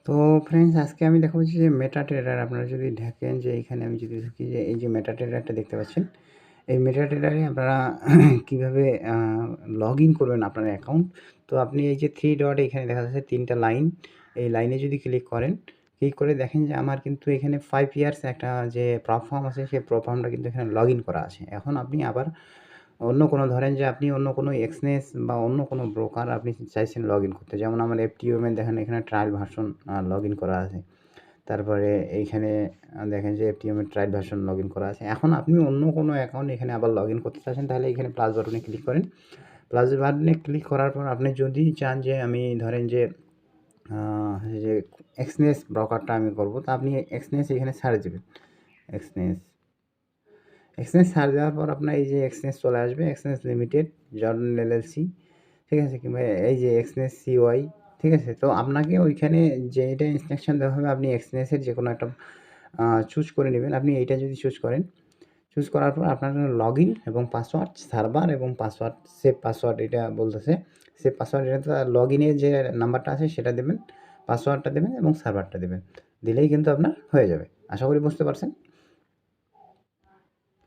তো ফ্রেন্ডস, আজকে আমি দেখাবো যে মেটাট্রেডার আপনারা যদি দেখেন যে এখানে আমি যদি ঢুকি যে এই যে মেটাট্রেডারটা দেখতে পাচ্ছেন, এই মেটাট্রেডারে আপনারা কীভাবে লগ ইন করবেন আপনার অ্যাকাউন্ট। তো আপনি এই যে 3 ডট এখানে দেখা যাচ্ছে 3টা লাইন, এই লাইনে যদি ক্লিক করেন, ক্লিক করে দেখেন যে আমার কিন্তু এখানে 5 ইয়ার্স একটা যে প্ল্যাটফর্ম আছে, সেই প্ল্যাটফর্মটা কিন্তু এখানে লগ ইন করা আছে। এখন আপনি আবার অন্য কোনো ধরেন যে আপনি অন্য কোনো এক্সনেস বা অন্য কোনো ব্রোকার আপনি চাইছেন লগ ইন করতে, যেমন আমার এফটিওমে দেখেন এখানে ট্রায়াল ভার্সন লগ ইন করা আছে। তারপরে এইখানে দেখেন যে এফটিএমের ট্রায়াল ভার্সন লগ ইন করা আছে। এখন আপনি অন্য কোনো অ্যাকাউন্ট এখানে আবার লগ ইন করতে চাচ্ছেন, তাহলে এখানে প্লাস বাটনে ক্লিক করেন। প্লাস বাটনে ক্লিক করার পর আপনি যদি চান যে আমি ধরেন যে যে এক্সনেস ব্রোকারটা আমি করবো, তা আপনি এক্সনেস এখানে সার্চ দেবেন। এক্সনেস সার্চ দেওয়ার পর আপনার এই যে এক্সনেস চলে আসবে, এক্সনেস লিমিটেড, জর্ডান এলএলসি, ঠিক আছে, কিংবা এই যে এক্সনেস সিওয়াই, ঠিক আছে। তো আপনাকে ওইখানে যেটা ইনস্ট্রাকশন দেওয়া হবে, আপনি এক্সনেসের যে কোনো একটা চুজ করে নেবেন। আপনি এইটা যদি চুজ করেন, চুজ করার পর আপনার লগ ইন এবং পাসওয়ার্ড, সার্ভার এবং পাসওয়ার্ড, সেভ পাসওয়ার্ড এটা বলতেছে। সেভ পাসওয়ার্ড, এটা তো লগ ইনের যে নাম্বারটা আছে সেটা দেবেন, পাসওয়ার্ডটা দেবেন এবং সার্ভারটা দেবেন। দিলেই কিন্তু আপনার হয়ে যাবে। আশা করি বুঝতে পারছেন।